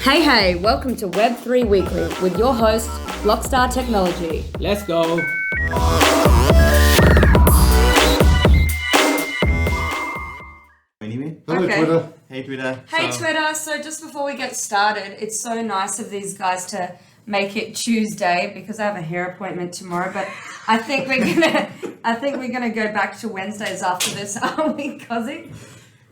Hey, welcome to Web3 Weekly with your host, Blockstar Technology. Let's go. Anyway, Hello, Okay. Twitter. hey Twitter. Hey Twitter, so just before we get started, it's so nice of these guys to make it Tuesday because I have a hair appointment tomorrow, but I think we're gonna go back to Wednesdays after this, aren't we, Cozzy?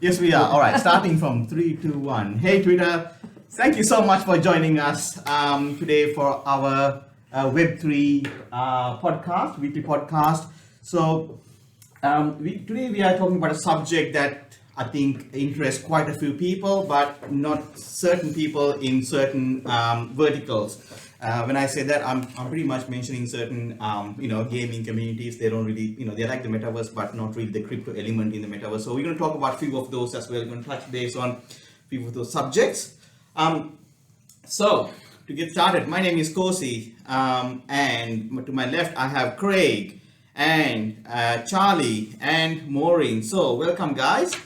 Yes, we are. All right, starting from 3, 2, 1. Hey Twitter, thank you so much for joining us today for our Web3 podcast, weekly podcast. So today we are talking about a subject that I think interests quite a few people, but not certain people in certain verticals. When I say that, I'm pretty much mentioning certain, gaming communities. They don't really, they like the metaverse, but not really the crypto element in the metaverse. So we're going to talk about a few of those as well. We're going to touch base on a few of those subjects. So to get started, my name is Kosi, and to my left I have Craig and Charlie and Maureen. So welcome, guys.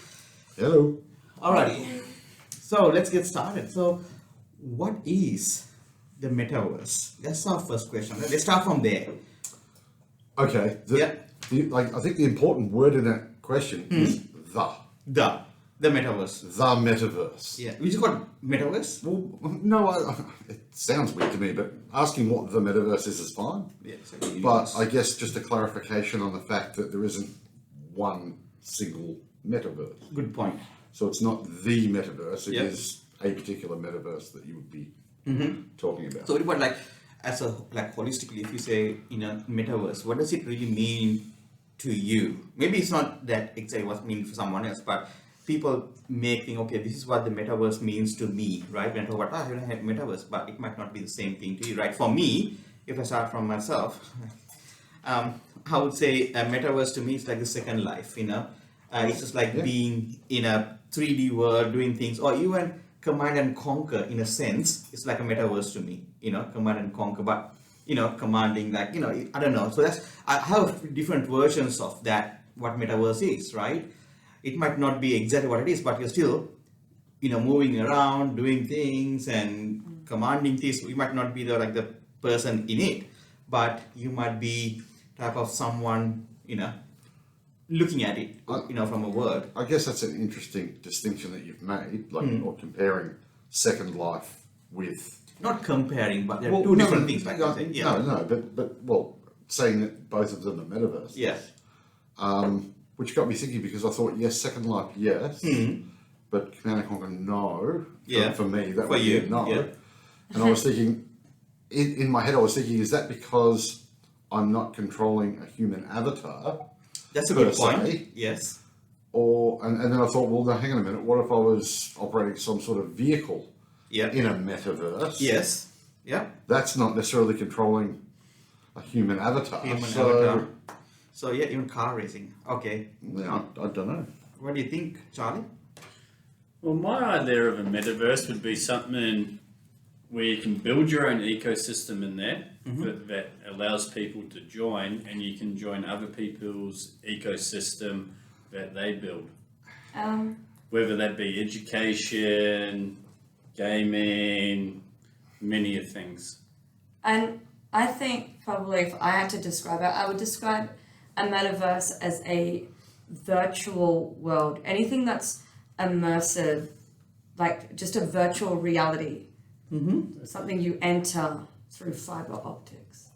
Hello. Alrighty. So let's get started. So what is the metaverse? That's our first question. Let's start from there. Okay. I think the important word in that question is The metaverse. the metaverse. Yeah. Which is called metaverse? Well, no, it sounds weird to me, but asking what the metaverse is fine. Yeah. So But I guess just a clarification on the fact that there isn't one single metaverse. good point. So it's not the metaverse. It Yep. is a particular metaverse that you would be talking about. So what about holistically, if you say metaverse, what does it really mean to you? Maybe it's not that exactly what it means for someone else, but people may think, okay, this is what the metaverse means to me, right? When I talk about I have metaverse, but it might not be the same thing to you, right? For me, if I start from myself, I would say a metaverse to me is like a second life, it's just like being in a 3D world, doing things, or even Command and Conquer in a sense. It's like a metaverse to me, Command and Conquer, but commanding, I don't know. So I have different versions of that, what metaverse is, right? It might not be exactly what it is, but you're still, moving around, doing things and commanding things. You might not be the person in it, but you might be type of someone, looking at it, from a word. I guess that's an interesting distinction that you've made, or comparing Second Life with. Not comparing, but they're two different things. But saying that both of them are metaverse. Yes. Which got me thinking because I thought, yes, Second Life, yes, but Command and Conquer, no. For me, that For would be you, a no. yeah. And I was thinking, in my head, I was thinking, is that because I'm not controlling a human avatar? That's a good point. Se, Yes. and then I thought, well, now hang on a minute. What if I was operating some sort of vehicle Yeah. in a metaverse? Yes. Yeah. That's not necessarily controlling a human avatar. Avatar. So yeah, even car racing. Okay. Yeah, I don't know. What do you think, Charlie? Well, my idea of a metaverse would be something where you can build your own ecosystem in there that allows people to join, and you can join other people's ecosystem that they build. Whether that be education, gaming, many of things. And I think probably if I had to describe it, I would describe a metaverse as a virtual world. Anything that's immersive, like just a virtual reality. Something you enter through fiber optics.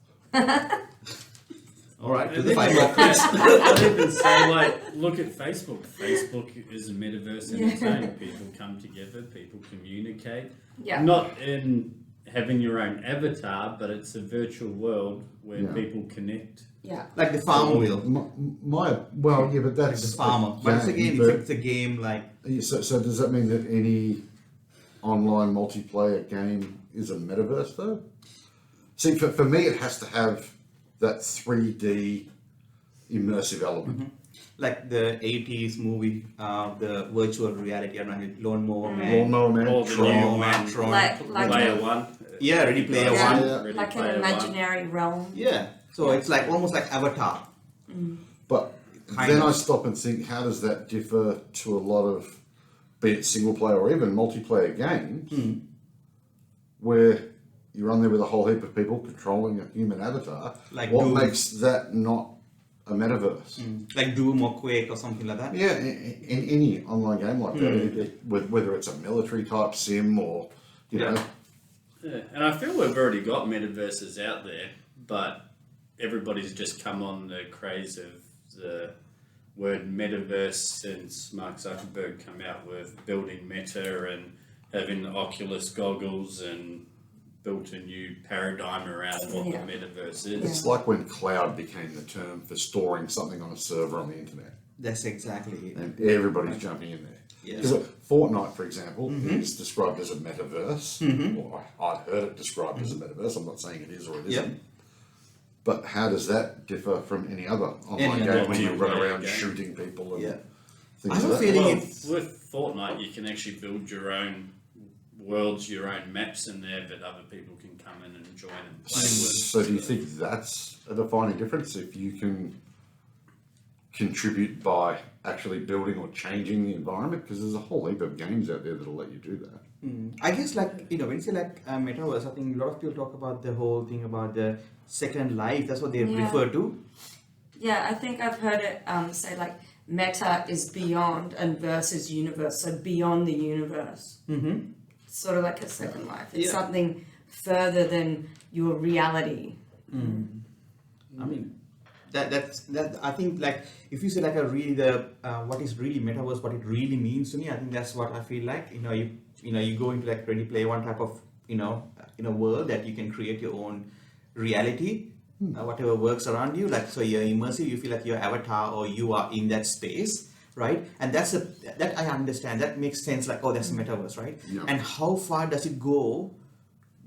All right. And I'd even say, look at Facebook. Facebook is a metaverse in its own. People come together, people communicate. Yeah. Not in having your own avatar, but it's a virtual world where people connect. Yeah. Like the farmer wheel. But that's The farmer. But it's a game. It's a game like. So does that mean that any online multiplayer game is a metaverse though? See, for me, it has to have that 3D immersive element. Like the 80s movie, the virtual reality, I don't know, Lawnmower Man. Lawnmower Man, Or the Tron. new one, Tron. Like Player One. Yeah, Ready Player Yeah. One. Yeah. Ready like an Player One. imaginary realm. Yeah. So it's like almost like Avatar. But Kind then of. I stop and think, how does that differ to a lot of, be it single player or even multiplayer games? where you're on there with a whole heap of people controlling a human avatar. Like what Doom. makes that not a metaverse? Like Doom or Quake or something like that. Yeah, in any online game like that, whether it's a military type sim or you know. Yeah, and I feel we've already got metaverses out there, but everybody's just come on the craze of the word metaverse since Mark Zuckerberg come out with building Meta and having the Oculus goggles and built a new paradigm around what the metaverse is. It's like when cloud became the term for storing something on a server on the internet, That's exactly it. and everybody's jumping in there. Yeah. Because Fortnite, for example, is described as a metaverse, or I've heard it described as a metaverse. I'm not saying it is or it isn't. But how does that differ from any other online game when you run around shooting people and things I have a like that? feeling With Fortnite, you can actually build your own worlds, your own maps in there that other people can come in and join and play with. So do you think that's a defining difference if you can contribute by actually building or changing the environment? Because there's a whole heap of games out there that'll let you do that. I guess when you say metaverse, I think a lot of people talk about the whole thing about the second life. That's what they refer to. Yeah, I think I've heard it say like meta is beyond and verse is universe, so beyond the universe. Mm-hmm. Sort of like a second life. It's something further than your reality. I mean, that I think like if you say like what is really metaverse, what it really means to me, I think that's what I feel like. You go into like Ready Player One type of world that you can create your own reality, whatever works around you. Like so, you're immersive. You feel like your avatar or you are in that space, right? And that I understand. That makes sense. Like that's a metaverse, right? Yeah. And how far does it go?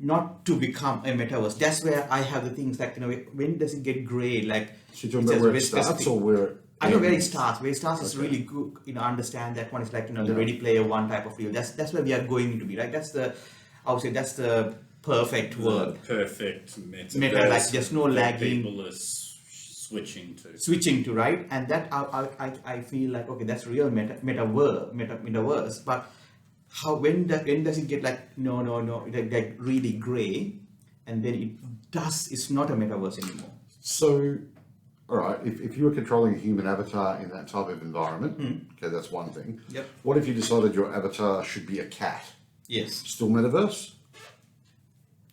Not to become a metaverse. That's where I have the things like when does it get grey? Like So you're talking about where it starts or where it I know where it ends? starts. Where it starts is really good. Understand that one is like the Ready Player One type of view. That's where we are going to be, right? I would say that's the perfect world. Perfect metaverse. Meta, like there's no that lagging. People are switching to. Right, and that I feel like that's real metaverse. But when does it get like no like really grey, and then it's not a metaverse anymore. So, all right, if you were controlling a human avatar in that type of environment, okay, that's one thing. Yep. What if you decided your avatar should be a cat? Yes. Still metaverse?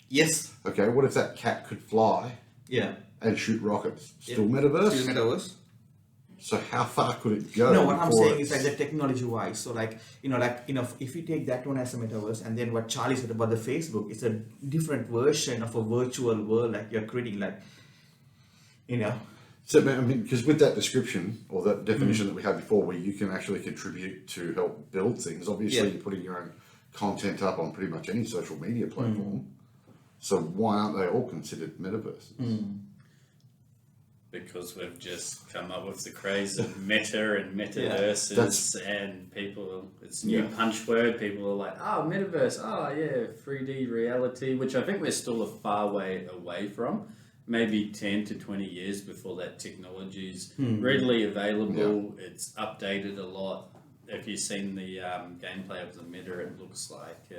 Yes. Okay, what if that cat could fly Yeah. and shoot rockets? Still metaverse? Still metaverse. So how far could it go? No, what I'm before saying is like the technology-wise. So if you take that one as a metaverse, and then what Charlie said about the Facebook, it's a different version of a virtual world like you're creating, So, I mean, because with that description or that definition that we had before, where you can actually contribute to help build things, obviously you're putting your own content up on pretty much any social media platform. So why aren't they all considered metaverses? Because we've just come up with the craze of meta and metaverses, and people, it's a new punch word. People are like, oh, metaverse, 3D reality, which I think we're still a far way away from. Maybe 10 to 20 years before that technology is readily available. It's updated a lot. If you've seen the gameplay of the Meta, it looks like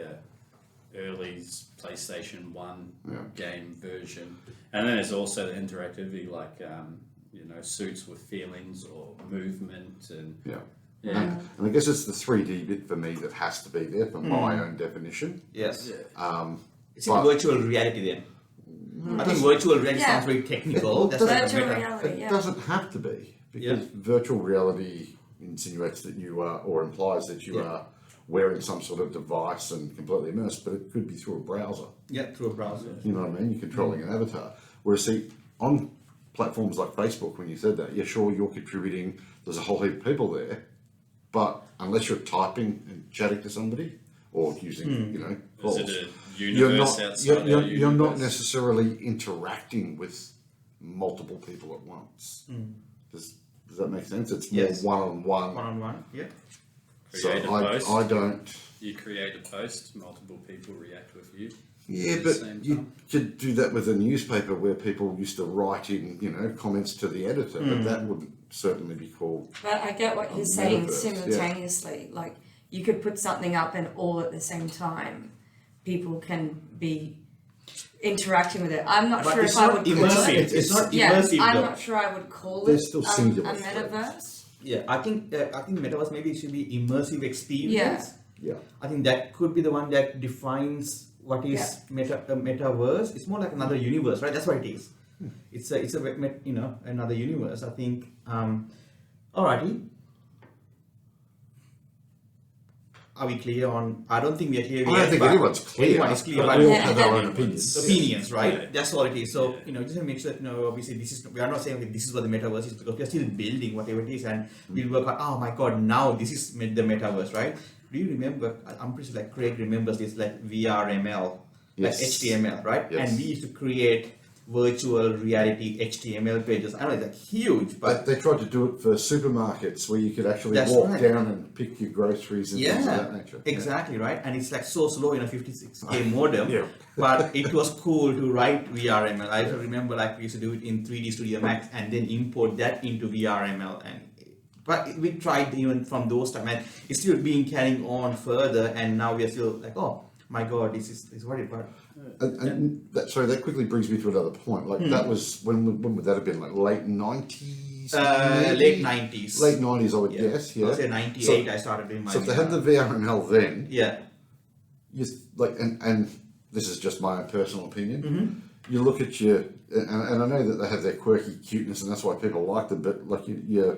early PlayStation 1 game version. And then there's also the interactivity, like suits with feelings or movement and And I guess it's the 3D bit for me that has to be there for my own definition. Yes. It's But- virtual reality then. I think virtual reality sounds very technical. Well, That's like a Virtual meta. reality, It doesn't have to be, because virtual reality insinuates that you are, or implies that you are wearing some sort of device and completely immersed, but it could be through a browser. Yeah, through a browser. You know what I mean? You're controlling an avatar. Whereas, see, on platforms like Facebook, when you said that, sure, you're contributing, there's a whole heap of people there, but unless you're typing and chatting to somebody, or using, calls, is it a universe outside our you're not universe? necessarily interacting with multiple people at once. Does that make sense? It's more one-on-one. One-on-one, yeah. So Create a post. I don't... You create a post, multiple people react with you. Yeah, at the but same you time. could do that with a newspaper where people used to write in, comments to the editor, but that wouldn't certainly be called... But I get what you're saying Metaverse, simultaneously. Like you could put something up and all at the same time people can be interacting with it. I'm not But sure it's if I not would call immersive. it. It's not Yeah, immersive I'm though. not sure I would call They're it still a singular metaverse. Yeah, I think metaverse maybe it should be immersive experience. Yeah. I think that could be the one that defines what is metaverse. It's more like another universe, right? That's what it is. It's another universe. I think. Alrighty. Are we clear on? I don't think we are clear I yet. don't think but anyone's clear. Anyone is clear, But but we all Yeah. have their own opinions. opinions, right? Yeah. That's all it is. So Yeah. just to make sure that obviously we are not saying that this is what the metaverse is, because we are still building whatever it is, and we'll work out. Oh my God, now this is the metaverse, right? Do you remember? I'm pretty sure like Craig remembers this, like VRML, like Yes. HTML, right? Yes. And we used to create virtual reality HTML pages. I know it's like huge, but They tried to do it for supermarkets where you could actually That's walk right. down and pick your groceries and things of yeah, that nature. exactly, right? And it's like so slow in a 56K modem. Yeah. But it was cool to write VRML. I remember like we used to do it in 3D Studio Max and then import that into VRML. But we tried even from those time, and it's still being carrying on further. And now we are still like, oh my God, this is what it was. And that quickly brings me to another point. Like that was when would that have been? Like late 90s? Late 90s. Late 90s, I would guess. I Yeah. would say 98. I started doing my. So if they had the VRML then, yeah. and this is just my own personal opinion. Mm-hmm. You look at your, and I know that they have their quirky cuteness, and that's why people like them. But like your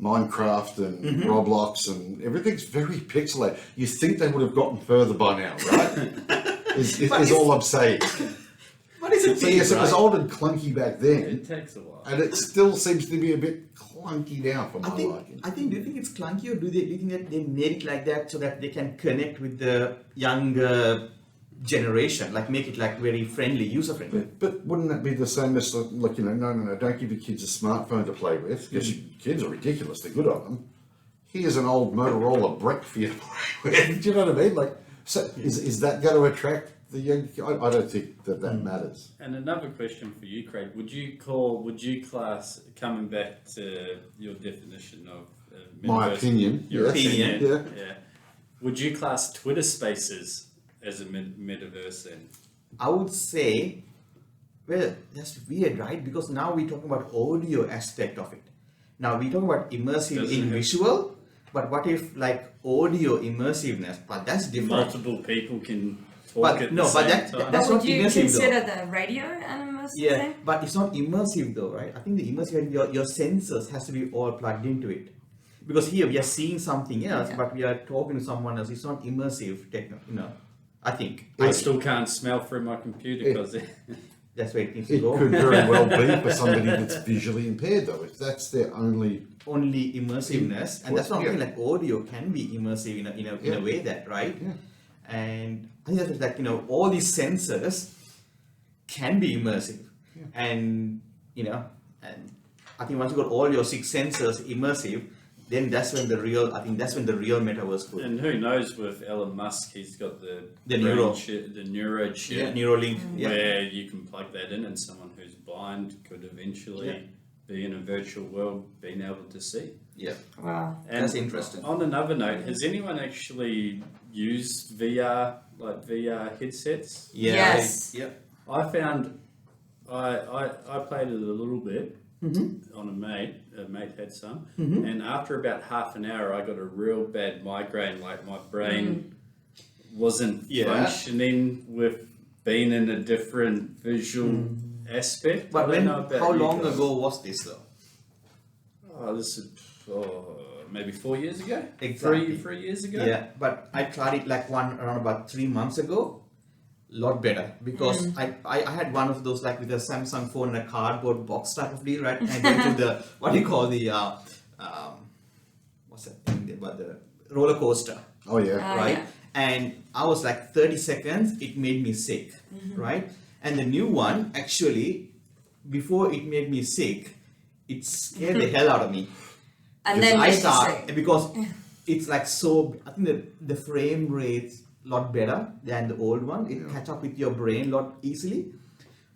Minecraft and Mm-hmm. Roblox and everything's very pixelated. You think they would have gotten further by now, right? is all I'm saying. What is it? So yes, it was right? old and clunky back then, It takes a while. and it still seems to be a bit clunky now for my liking. Do you think it's clunky, or do you think that they made it like that so that they can connect with the younger generation, like make it like very friendly, user friendly? But wouldn't that be the same as like no, don't give your kids a smartphone to play with because your kids are ridiculous. They're good on them. Here's an old Motorola brick for you to play with. Do you know what I mean? Like, so is that going to attract the young? I don't think that matters. And another question for you, Craig. Would you class, coming back to your definition of My metaverse, opinion. your yes. opinion, Yeah. would you class Twitter Spaces as a metaverse then? I would say, well, that's weird, right? Because now we're talking about audio aspect of it. Now we're talking about immersive Doesn't in have- visual, but what if like audio immersiveness? But that's different. Multiple people can talk But at no, the but same that- time. that's But not would you immersive, consider the radio an immersive Yeah, thing? but it's not immersive though, right? I think the immersive, your senses has to be all plugged into it. Because here we are seeing something else, Yeah. but we are talking to someone else. It's not immersive I think. I still can't smell through my computer because That's where it needs to It go. could very well be for somebody that's visually impaired, though. If that's their only, Only immersiveness, and that's not Yeah. like audio can be immersive in a way that, right? Yeah. And I think that's like all these sensors can be immersive, and and I think once you got all your 6 sensors immersive, then that's when the real metaverse could. and who knows with Elon Musk, he's got the The brain neural. chip, the neuro chip, Neuralink. Yeah. where you can plug that in, and someone who's blind could eventually Yeah. be in a virtual world, being able to see. Yeah. Wow. And That's interesting. On another note, has anyone actually used VR, like VR headsets? Yeah. Yes. Yeah. I found I played it a little bit on a mate had some, and after about half an hour, I got a real bad migraine. Like my brain wasn't functioning with being in a different visual aspect. But I don't know about how you long guys. ago was this though? Oh, this is maybe 4 years ago. Exactly. 3 years ago. Yeah, but I tried it like around about 3 months ago. Lot better because I had one of those like with a Samsung phone and a cardboard box type of deal, right? And I went to the what do you call the what's that thing about the roller coaster, oh yeah, right? yeah. And I was like 30 seconds, it made me sick, right? And the new one actually, before it made me sick, it scared the hell out of me. And then I made you start sick. because it's like so. I think the frame rate's lot better than the old one. It catch up with your brain a lot easily.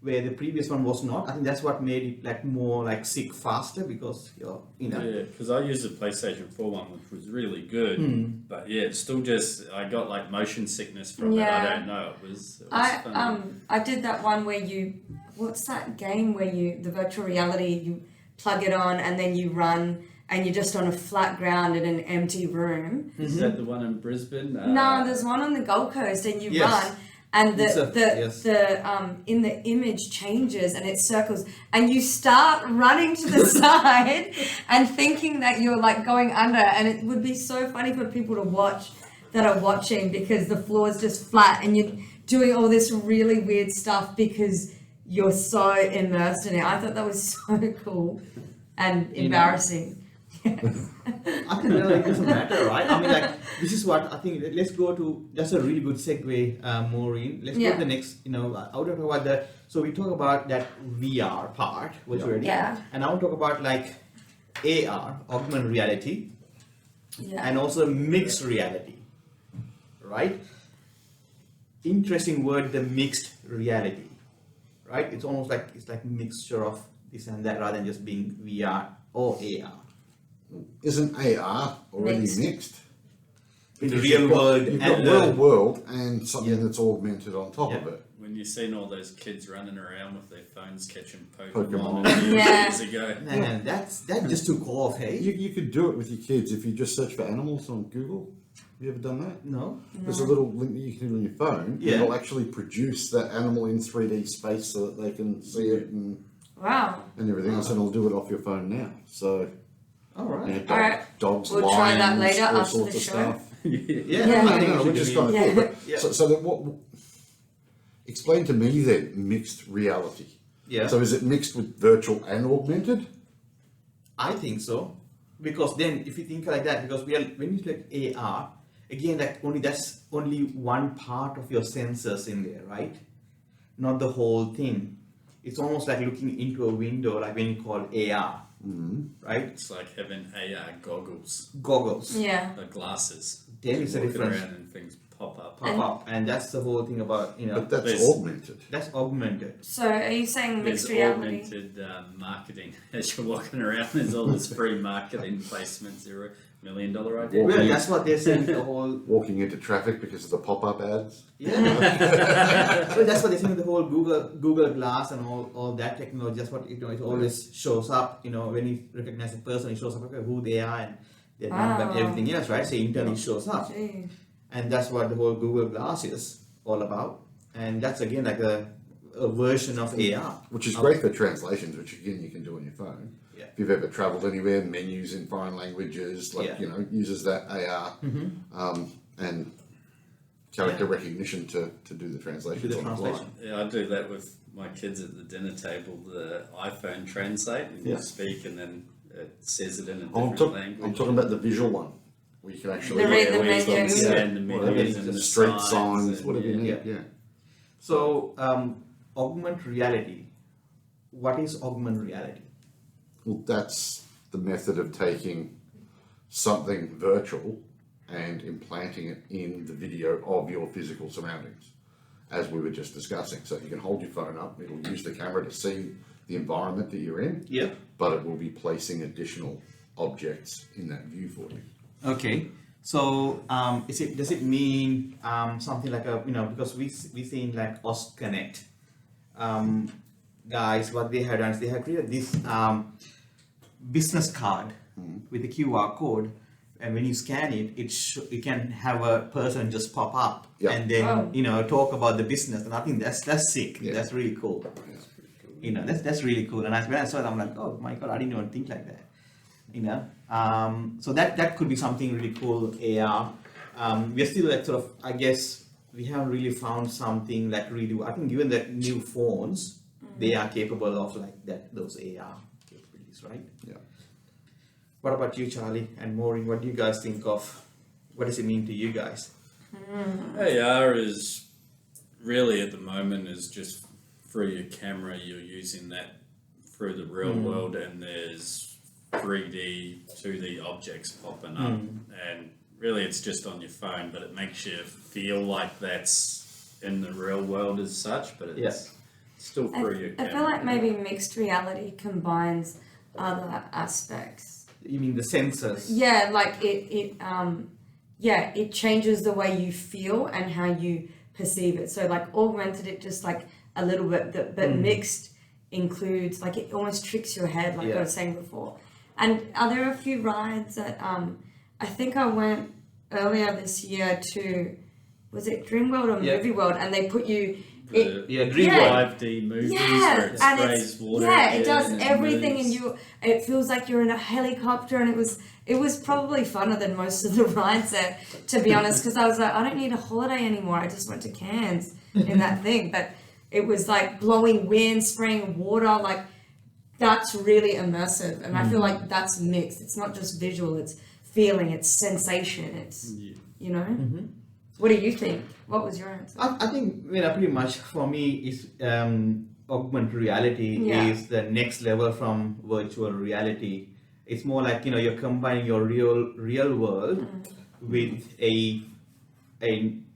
where the previous one was not. I think that's what made it like more like sick faster because Yeah, because I used the PlayStation 4 one, which was really good, but yeah, it's still just I got like motion sickness from it. I don't know. It was funny. I did that one where what's that game where the virtual reality, you plug it on and then you run and you're just on a flat ground in an empty room. Is that the one in Brisbane? No, there's one on the Gold Coast and you Yes. run and Yes. the in the image changes and it circles and you start running to the side and thinking that you're like going under, and it would be so funny for people to watch that are watching because the floor is just flat and you're doing all this really weird stuff because you're so immersed in it. I thought that was so cool and embarrassing. I think it doesn't matter, right? I mean, like, this is what I think. Let's go to. That's a really good segue, Maureen. Let's go to the next. I want to talk about so we talk about that VR part, virtual reality, and I want to talk about like AR, augmented reality, and also mixed reality, right? Interesting word, the mixed reality, right? It's almost like mixture of this and that rather than just being VR or AR. Isn't AR already mixed? In the real world You've and got real world and something that's augmented on top of it. When you've seen all those kids running around with their phones catching Pokemon. years ago. Man, that just took off, hey? You could do it with your kids if you just search for animals on Google. Have you ever done that? No. There's a little link that you can do on your phone. Yeah. It'll actually produce that animal in 3D space so that they can see it and everything else, and it'll do it off your phone now. So, All right. Dogs, We'll lions, try that later all after sorts the of show. stuff. Yeah. Which is kind of cool. But so then what? Explain to me then mixed reality. Yeah. So is it mixed with virtual and augmented? I think so, because then if you think like that, because when you like AR, again, that's only one part of your sensors in there, right? Not the whole thing. It's almost like looking into a window, like when you call AR, right? It's like having AR goggles. Yeah. The glasses. Then it's a Walking difference. around and things pop up. And that's the whole thing about, But that's There's- augmented. that's augmented. So are you saying There's mixed reality? augmented marketing. As you're walking around, there's all this free marketing placements. $1 million idea. Well, that's what they're saying, the whole, Walking into traffic because of the pop-up ads. well, that's what they're saying, the whole Google Glass and all that technology. That's what, it always shows up, when you recognize a person, it shows up who they are and their number and everything else, right? So internally shows up. Gee. And that's what the whole Google Glass is all about. And that's again like a version of AR. Which is great for translations, which again you can do on your phone. Yeah. If you've ever travelled anywhere, menus in foreign languages, uses that AR and character recognition to do the translations on the fly. Yeah, I do that with my kids at the dinner table. The iPhone Translate, and you speak, and then it says it in a different language. I'm talking about the visual one, where you can actually Read the where you can menus. scan the menus and the the street signs, and- whatever you need. Yeah. So augmented reality. What is augmented reality? Well, that's the method of taking something virtual and implanting it in the video of your physical surroundings, as we were just discussing. So you can hold your phone up, it'll use the camera to see the environment that you're in, but it will be placing additional objects in that view for you. Okay. So does it mean something like because we seen like Ost Connect guys, what they have done is they have created this business card with the QR code, and when you scan it, you can have a person just pop up and then talk about the business, and I think that's sick. That's really cool. That's really cool. And when I saw it, I'm like, oh my god, I didn't even think like that. So that could be something really cool. AR. We're still like sort of, I guess we haven't really found something like really. I think given that new phones, they are capable of like those AR capabilities, right? Yeah. What about you, Charlie and Maureen? What do you guys think of? What does it mean to you guys? AR is really at the moment is just through your camera. You're using that through the real world, and there's 3D, 2D objects popping up, and really it's just on your phone, but it makes you feel like that's in the real world as such, but it's Still free. I feel like maybe mixed reality combines other aspects. You mean the sensors? Yeah, like it changes the way you feel and how you perceive it. So like augmented it just like a little bit, but mixed includes like it almost tricks your head, like I was saying before. And are there a few rides that I think I went earlier this year to, was it Dreamworld or Movie World, and they put you Dreamworld. 5D movies where it sprays water. Yeah, it does and everything, moves. and it feels like you're in a helicopter, and it was probably funner than most of the rides there, to be honest, because I was like, I don't need a holiday anymore. I just went to Cairns in that thing, but it was like blowing wind, spraying water, like that's really immersive, and I feel like that's mixed. It's not just visual; it's feeling, it's sensation, it's you know. What do you think? What was your answer? I think pretty much for me is augmented reality is the next level from virtual reality. It's more like you're combining your real world with a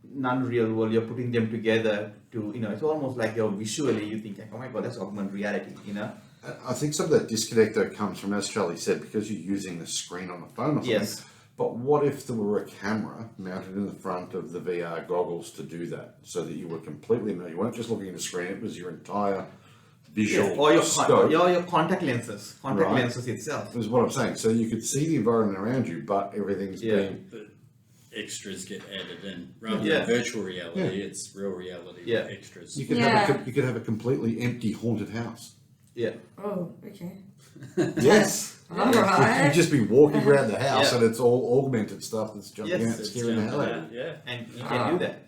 non-real world. You're putting them together to it's almost like you're visually you think, oh my god, that's augmented reality. I think some of that disconnect though comes from, as Charlie said, because you're using the screen on the phone or something. Yes. But what if there were a camera mounted in the front of the VR goggles to do that, so that you were completely immersed? You weren't just looking at a screen; it was your entire visual or scope. your contact lenses itself. Is what I'm saying. So you could see the environment around you, but everything's being. But extras get added in rather than virtual reality. It's real reality with extras. You could have a completely empty haunted house. Yeah. Oh, okay. Yes. All right. You'd just be walking around the house and it's all augmented stuff that's jumping out and scaring the hell out of you. Yeah. And you can do that.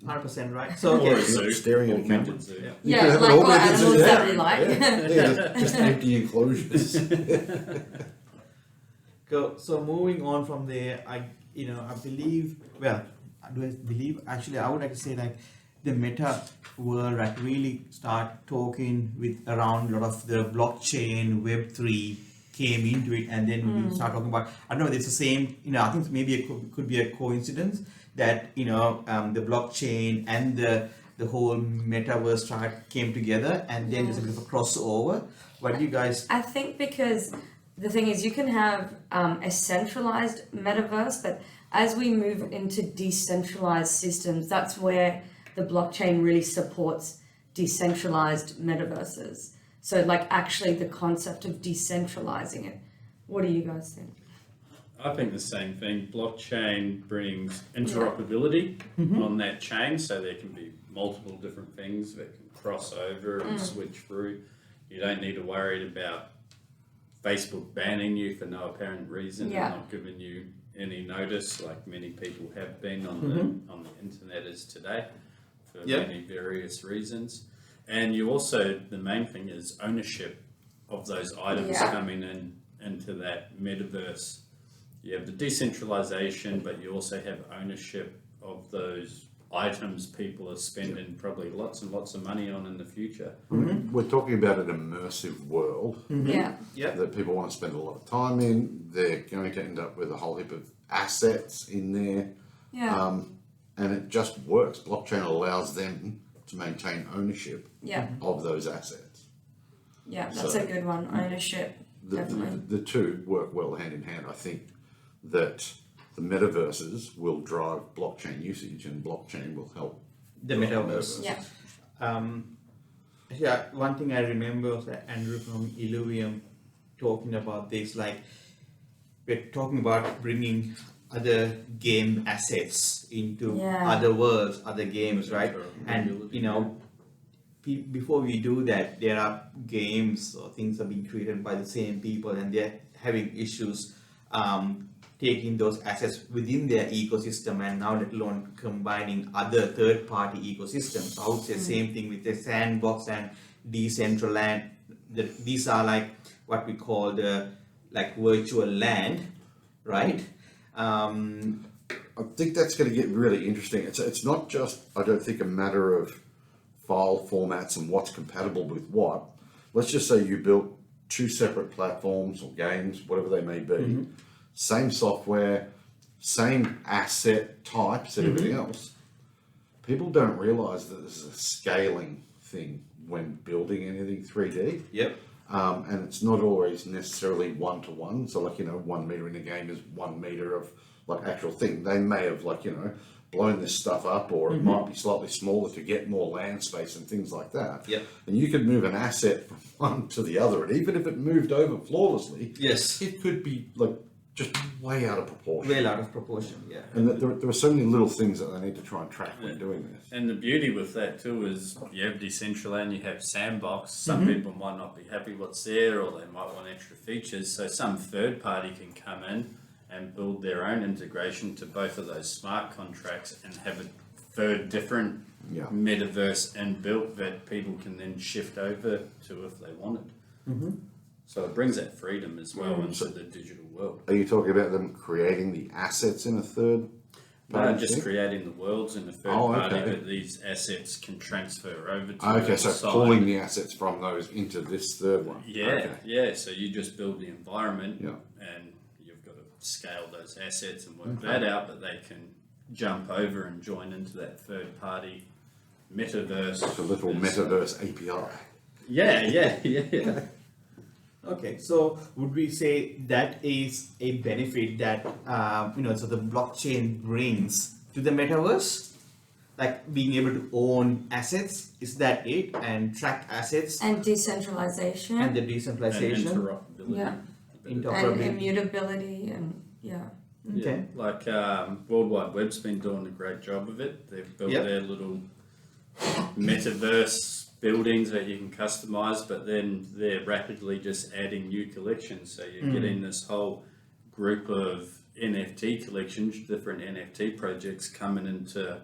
100% right. So Or a zoo. Staring at a camera. Augmented zoo. You could have like an what augmented zoo, animals that we like. just empty enclosures. So moving on from there, I believe. Well, actually, I would like to say like the meta world that really start talking with around a lot of the blockchain, Web3 came into it, and then we start talking about. I don't know. It's the same. I think maybe it could be a coincidence that the blockchain and the whole metaverse came together, and then there's a bit of a crossover. What do you guys? I think because the thing is, you can have a centralized metaverse, but as we move into decentralized systems, that's where the blockchain really supports decentralized metaverses. So like actually the concept of decentralizing it. What do you guys think? I think the same thing. Blockchain brings interoperability on that chain, so there can be multiple different things that can cross over and switch through. You don't need to worry about Facebook banning you for no apparent reason and not giving you any notice, like many people have been on the internet as today for many various reasons. And you also, the main thing is ownership of those items coming into that metaverse. You have the decentralization, but you also have ownership of those items people are spending probably lots and lots of money on in the future. We're talking about an immersive world that people want to spend a lot of time in. They're going to end up with a whole heap of assets in there. And it just works. Blockchain allows them to maintain ownership of those assets. Yeah, that's a good one. Ownership, definitely. The two work well hand in hand. I think that the metaverses will drive blockchain usage, and blockchain will help the metaverse. One thing I remember was that Andrew from Illuvium talking about this, like we're talking about bringing other game assets into other worlds, other games, right? And before we do that, there are games or things are being created by the same people, and they're having issues taking those assets within their ecosystem, and now let alone combining other third-party ecosystems. I would say same thing with the sandbox and Decentraland. These are like what we call the virtual land, right? I think that's going to get really interesting. It's not just, I don't think, a matter of file formats and what's compatible with what. Let's just say you built two separate platforms or games, whatever they may be, same software, same asset types and everything else. people don't realize that this is a scaling thing when building anything 3D. Yep. And it's not always necessarily one-to-one. So like, 1 meter in a game is 1 meter of like actual thing. They may have blown this stuff up, or it might be slightly smaller to get more land space and things like that. Yep. And you could move an asset from one to the other, and even if it moved over flawlessly, Yes. it could be like just way out of proportion. Well out of proportion, yeah. And there are so many little things that they need to try and track when doing this. And the beauty with that too is you have Decentraland, you have Sandbox. Some people might not be happy what's there, or they might want extra features. So some third party can come in and build their own integration to both of those smart contracts and have a third different metaverse inbuilt that people can then shift over to if they wanted. So it brings that freedom as well into the digital world. Are you talking about them creating the assets in a third party? No, just creating the worlds in the third party, but these assets can transfer over to Okay, the so side. pulling the assets from those into this third one. Yeah. So you just build the environment, Yeah. and you've got to scale those assets and work that out, but they can jump over and join into that third party metaverse. It's a little metaverse API. Yeah. Okay, so would we say that is a benefit that so the blockchain brings to the metaverse, like being able to own assets? Is that it? And track assets And decentralization. and the And decentralization, interoperability. Yeah. and interoperability. immutability and Okay. Like World Wide Web's been doing a great job of it. They've built their little metaverse buildings that you can customize, but then they're rapidly just adding new collections. So you're getting this whole group of NFT collections, different NFT projects coming into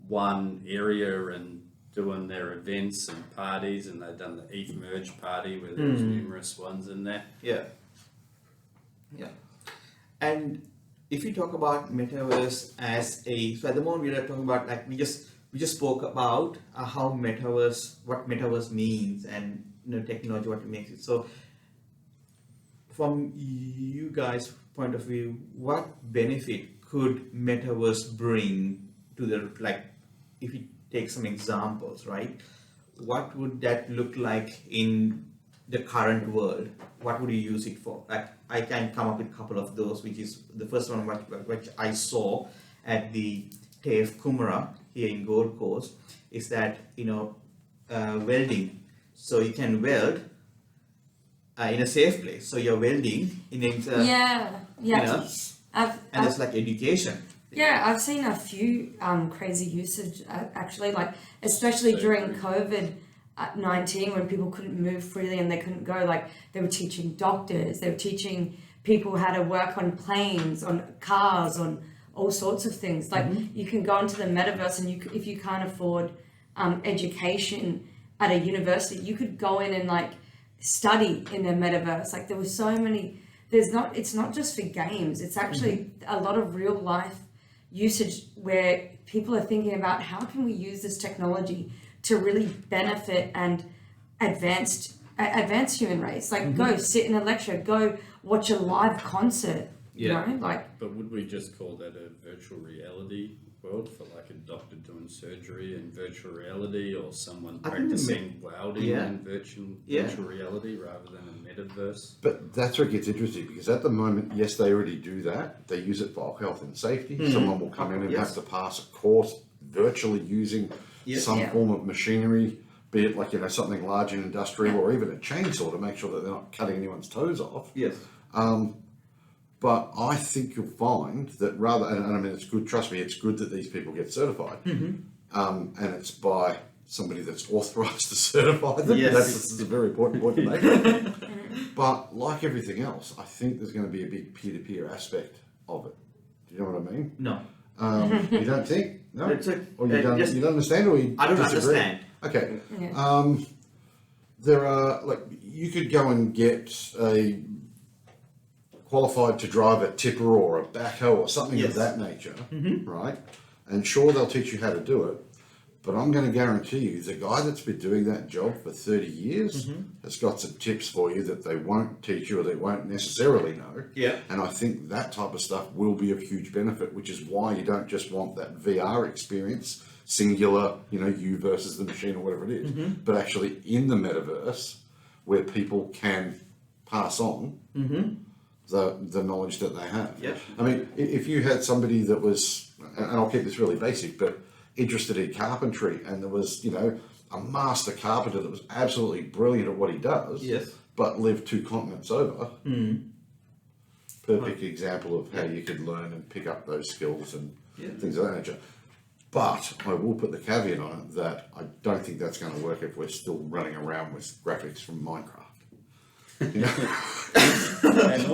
one area and doing their events and parties, and they've done the ETH merge party where there's numerous ones in there. Yeah. And if you talk about metaverse as so at the moment we are talking about, like, we just spoke about what metaverse means, and technology, what it makes it. So from you guys' point of view, what benefit could metaverse bring to the, like, if you take some examples, right? What would that look like in the current world? What would you use it for? Like, I can come up with a couple of those, which is the first one which I saw at the TAFE Kumara here in Gold Coast, is that welding. So you can weld in a safe place. So you're welding in a and it's like education. I've seen a few crazy usage actually, like especially during COVID-19 when people couldn't move freely and they couldn't go. Like they were teaching doctors, they were teaching people how to work on planes, on cars, on all sorts of things. Like you can go into the metaverse, and if you can't afford education at a university, you could go in and like study in the metaverse. Like there were so many. It's not just for games. It's actually a lot of real life usage where people are thinking about how can we use this technology to really benefit and advance human race. Like go sit in a lecture, go watch a live concert. But would we just call that a virtual reality world for like a doctor doing surgery in virtual reality, or someone practicing welding in virtual reality rather than a metaverse? But that's where it gets interesting, because at the moment, yes, they already do that. They use it for health and safety. Someone will come in and have to pass a course virtually using some form of machinery, be it like something large and industrial, or even a chainsaw to make sure that they're not cutting anyone's toes off. Yes. But I think you'll find that and I mean, it's good, trust me, it's good that these people get certified. And it's by somebody that's authorized to certify them. Yes. That's a very important point to make. But like everything else, I think there's going to be a big peer-to-peer aspect of it. Do you know what I mean? No. You don't think? No? That's it. Or you don't understand, or you I don't disagree? understand. Okay. Yeah. There are, like, you could go and get a qualified to drive a tipper or a backhoe or something of that nature, right? And sure, they'll teach you how to do it, But I'm going to guarantee you, the guy that's been doing that job for 30 years has got some tips for you that they won't teach you or they won't necessarily know. Yeah. And I think that type of stuff will be of huge benefit, which is why you don't just want that VR experience, singular, you versus the machine or whatever it is, but actually in the metaverse where people can pass on the knowledge that they have. Yeah. I mean, if you had somebody that was, and I'll keep this really basic, but interested in carpentry, and there was, a master carpenter that was absolutely brilliant at what he does, Yes. but lived 2 continents over. Perfect example of how you could learn and pick up those skills and things of that nature. But I will put the caveat on it that I don't think that's going to work if we're still running around with graphics from Minecraft. And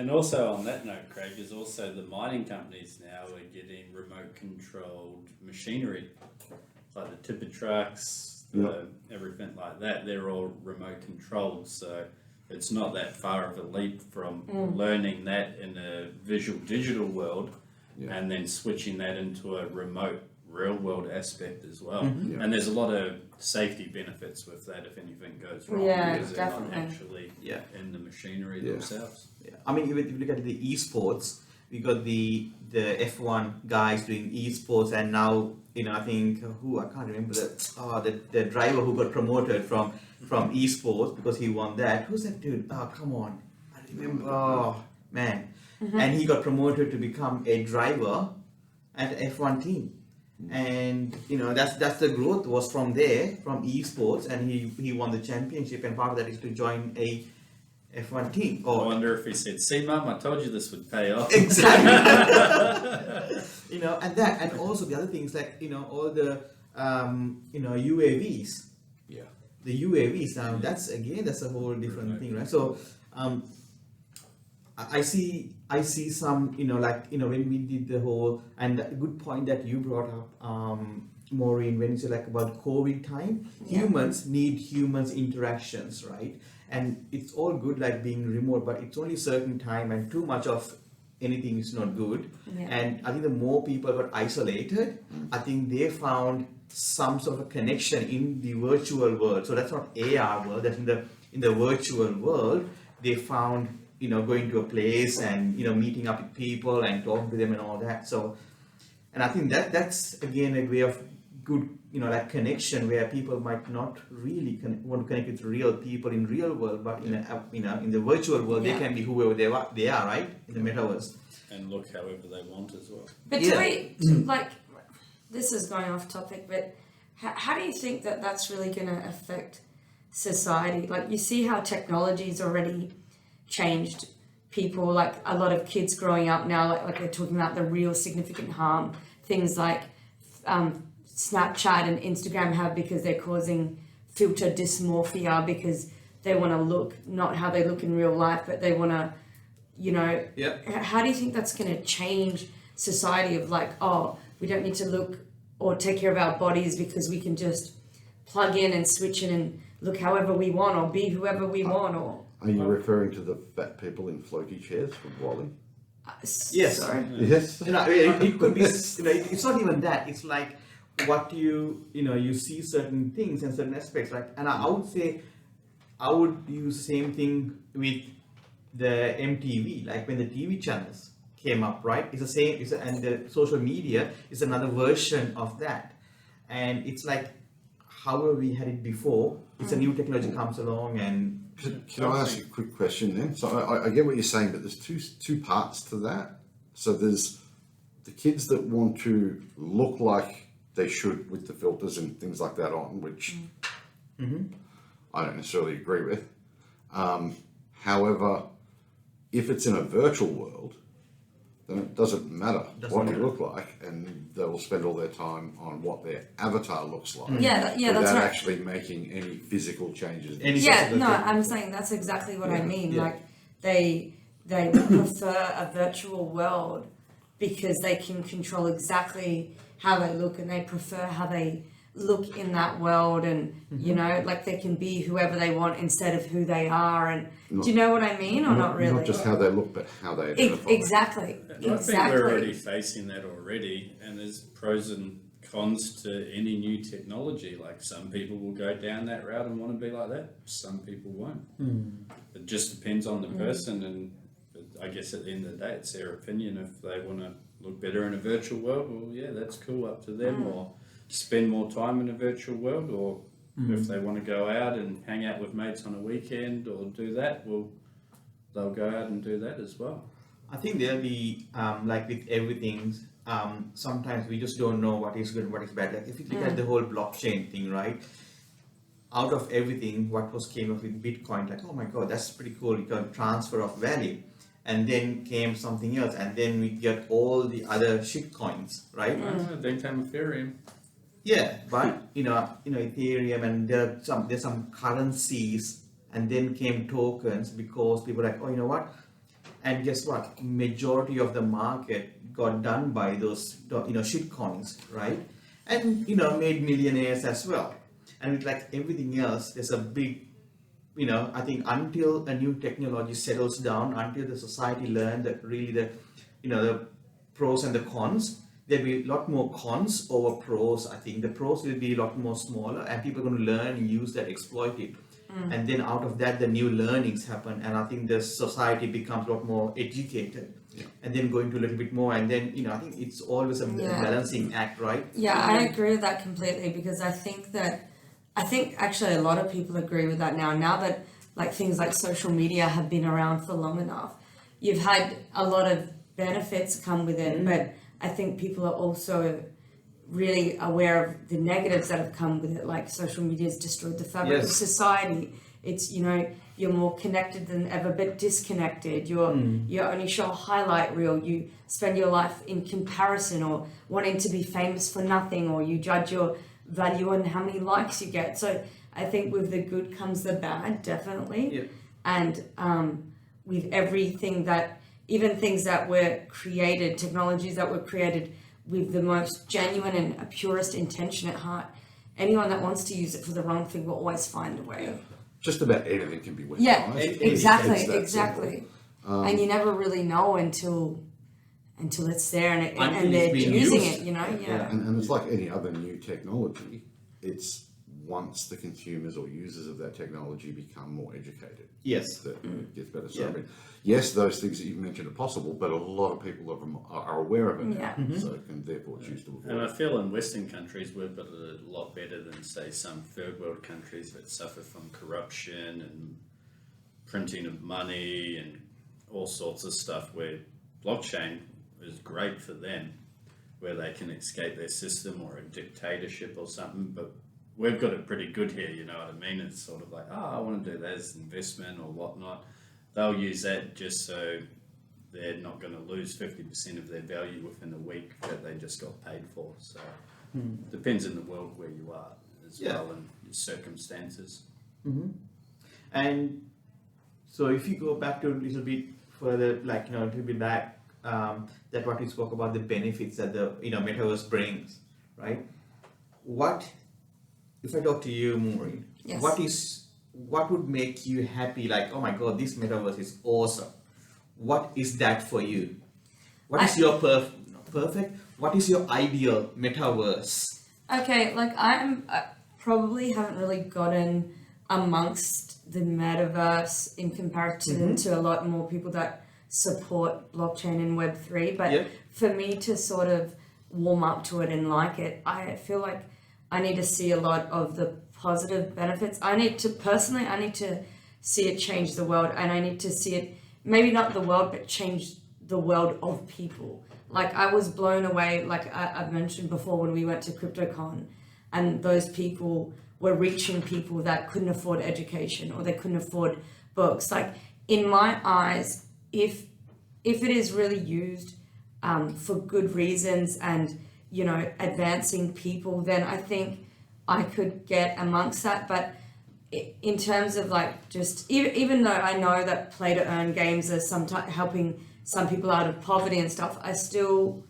also on that note, Craig, is also the mining companies now are getting remote controlled machinery, like the tipper trucks, everything like that. They're all remote controlled, so it's not that far of a leap from learning that in a visual digital world and then switching that into a remote real world aspect as well. And there's a lot of safety benefits with that if anything goes wrong, because they're not actually in the machinery themselves. I mean, if you look at the esports, we got the F1 guys doing esports, and now I think I can't remember the driver who got promoted from esports because he won that. Who's that dude? Oh, come on, I remember. Oh man, and he got promoted to become a driver at the F1 team. And that's the growth was from there, from esports, and he won the championship, and part of that is to join a F1 team. I wonder if he said, "See, Mum, I told you this would pay off." Exactly. And also the other things like all the UAVs. Yeah. The UAVs now that's a whole different thing, right? So I see some, when we did the whole, and a good point that you brought up, Maureen, when you say about COVID time, humans need humans interactions, right? And it's all good being remote, but it's only certain time, and too much of anything is not good. And I think the more people got isolated, I think they found some sort of connection in the virtual world. So that's not AR world, that's in the virtual world, they found going to a place and meeting up with people and talking to them and all that. So, and I think that's again a way of good connection where people might not really want to connect with real people in real world, but in the virtual world they can be whoever they are, right? In the metaverse. And look however they want as well. But this is going off topic, but how do you think that that's really going to affect society? You see how technology's already changed people, a lot of kids growing up now, like they're talking about the real significant harm things like Snapchat and Instagram have, because they're causing filter dysmorphia, because they want to look not how they look in real life, but they want to how do you think that's going to change society of we don't need to look or take care of our bodies because we can just plug in and switch in and look however we want or be whoever we want? Or are you referring to the fat people in floaty chairs from Wall-E? Yes. Sorry. Yes. It could be. It's not even that. It's what you see certain things and certain aspects. And I would say, I would use the same thing with the MTV. When the TV channels came up, right? It's the same. And the social media is another version of that. And it's however we had it before. It's a new technology comes along and. Can I ask you a quick question then? So I get what you're saying, but there's two parts to that. So there's the kids that want to look like they should with the filters and things like that on, which I don't necessarily agree with. However, if it's in a virtual world, then it doesn't matter what you look like, and they will spend all their time on what their avatar looks like. That's without right. actually making any physical changes. I'm saying that's exactly what I mean. They prefer a virtual world because they can control exactly how they look, and they prefer how they look in that world, and they can be whoever they want instead of who they are. And do you know what I mean, or not really? Not just how they look, but how they identify. Exactly. I think we're already facing that already, and there's pros and cons to any new technology. Like some people will go down that route and want to be like that. Some people won't. It just depends on the person, and I guess at the end of the day, it's their opinion. If they want to look better in a virtual world, well, yeah, that's cool, up to them. Or spend more time in a virtual world, or if they want to go out and hang out with mates on a weekend or do that, well, they'll go out and do that as well. I think there'll be like with everything. Sometimes we just don't know what is good and what is bad. Like if you look at the whole blockchain thing, right? Out of everything, what was came up with Bitcoin, like, oh my God, that's pretty cool. You got transfer of value, and then came something else, and then we get all the other shit coins, right? Then came Ethereum. Yeah, but you know, Ethereum, and there's some currencies, and then came tokens because people were like, oh, you know what? And guess what? Majority of the market got done by those, shit coins, right? And made millionaires as well. And with like everything else, there's a big, I think until a new technology settles down, until the society learn that really the pros and the cons, there'll be a lot more cons over pros. I think the pros will be a lot more smaller, and people are going to learn and use that, exploit it. And then out of that, the new learnings happen, and I think the society becomes a lot more educated. And then going to a little bit more, and then I think it's always a balancing act, right? Yeah, I agree with that completely, because I think actually a lot of people agree with that now that like things like social media have been around for long enough. You've had a lot of benefits come with it, but I think people are also really aware of the negatives that have come with it. Like social media has destroyed the fabric of society. It's you're more connected than ever, but disconnected. You only show a highlight reel. You spend your life in comparison, or wanting to be famous for nothing, or you judge your value on how many likes you get. So I think with the good comes the bad, definitely. And with everything that, even things that were created, technologies that were created with the most genuine and purest intention at heart, anyone that wants to use it for the wrong thing will always find a way. Just about anything can be weaponized. Yeah, exactly. And you never really know until it's there and they're using it, And it's like any other new technology. It's once the consumers or users of that technology become more educated. Yes. That it gets better. So I mean, yes, those things that you've mentioned are possible, but a lot of people are aware of it now, so can therefore choose to avoid it. And I feel in Western countries we've got it a lot better than, say, some third world countries that suffer from corruption and printing of money and all sorts of stuff, where blockchain is great for them, where they can escape their system or a dictatorship or something. But we've got it pretty good here, you know what I mean? It's sort of like, I want to do that as investment or whatnot. They'll use that just so they're not going to lose 50% of their value within a week that they just got paid for. So it depends in the world where you are as well, and your circumstances. And so if you go back to a little bit further, like, a little bit back, that what we spoke about, the benefits that the Metaverse brings, right? If I talk to you, Maureen, what would make you happy? Like, oh my God, this Metaverse is awesome. What is that for you? What is your perfect? What is your ideal Metaverse? Okay, like I probably haven't really gotten amongst the Metaverse in comparison to a lot more people that support blockchain and Web3. But for me to sort of warm up to it and like it, I feel like I need to see a lot of the positive benefits. I need to see it change the world, and I need to see it, maybe not the world, but change the world of people. Like I was blown away, like I've mentioned before, when we went to CryptoCon, and those people were reaching people that couldn't afford education or they couldn't afford books. Like in my eyes, if it is really used for good reasons and advancing people, then I think I could get amongst that. But in terms of like just even though I know that play to earn games are sometimes helping some people out of poverty and stuff, I still,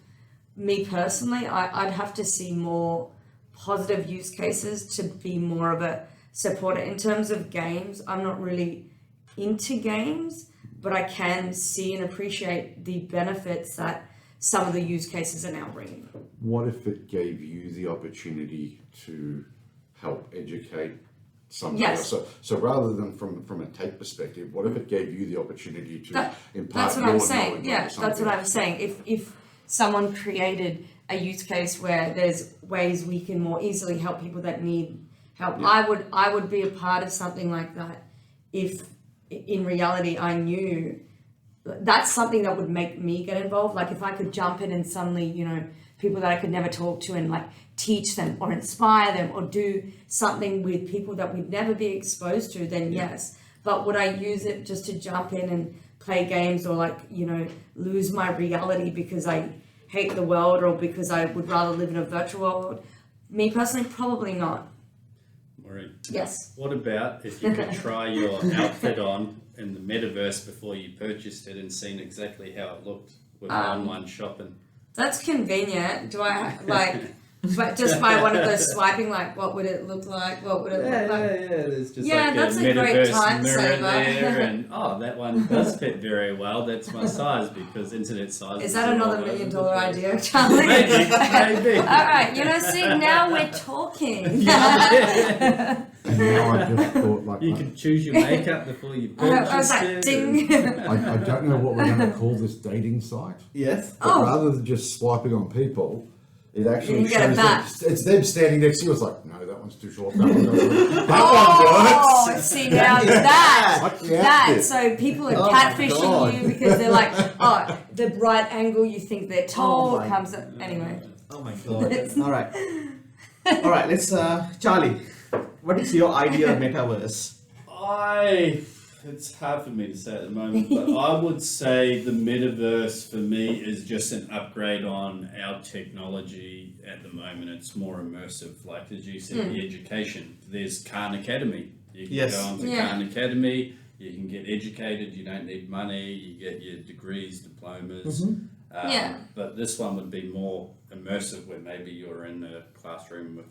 me personally, I'd have to see more positive use cases to be more of a supporter. In terms of games, I'm not really into games, but I can see and appreciate the benefits that some of the use cases are now bringing. What if it gave you the opportunity to help educate somebody Yes. else? So rather than from a take perspective, what if it gave you the opportunity to impart That's what your I'm saying. knowledge Yeah, onto that's what somebody I'm saying. If someone created a use case where there's ways we can more easily help people that need help, Yeah. I would be a part of something like that. If in reality I knew that's something that would make me get involved. Like if I could jump in and suddenly, people that I could never talk to and like teach them or inspire them or do something with people that we'd never be exposed to, then yes. But would I use it just to jump in and play games or like, lose my reality because I hate the world or because I would rather live in a virtual world? Me personally, probably not. Maureen, Yes. what about if you could try your outfit on in the metaverse before you purchased it and seen exactly how it looked with online shopping? That's convenient. Do I but just by one of those swiping, like what would it look like? What would it look like? There's just Yeah, like that's a a great metaverse time mirror saver. there, and that one does fit very well. That's my size because internet size. Is that another $1 million idea, Charlie? Maybe. All right, see, now we're talking. And now I just thought, like, You can choose your makeup before you purchase I was like, it. ding. I don't know what we're going to call this dating site, Yes. but Oh. rather than just swiping on people, it actually You get it shows back. it's them standing next to you. It's like, no, that one's too short. That one doesn't. That Oh, one works. see now that Like the outfit. so people are Oh my God. catfishing you because they're like, oh, the right angle you think they're tall Oh my comes up anyway. Oh my god. All right. All right. Let's, Charlie. What is your idea of metaverse? It's hard for me to say at the moment, but I would say the metaverse for me is just an upgrade on our technology at the moment. It's more immersive, like as you said, the education. There's Khan Academy. You can Yes. go onto Yeah. Khan Academy, you can get educated, you don't need money, you get your degrees, diplomas. Yeah. But this one would be more immersive where maybe you're in a classroom with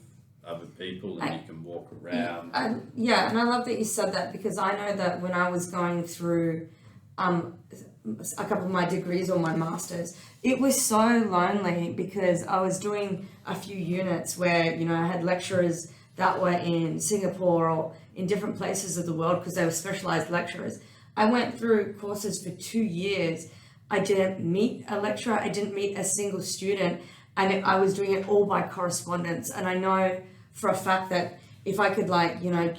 other people and you can walk around. And I love that you said that because I know that when I was going through a couple of my degrees or my masters, it was so lonely because I was doing a few units where I had lecturers that were in Singapore or in different places of the world because they were specialized lecturers. I went through courses for 2 years. I didn't meet a lecturer. I didn't meet a single student, and I was doing it all by correspondence. And I know for a fact that if I could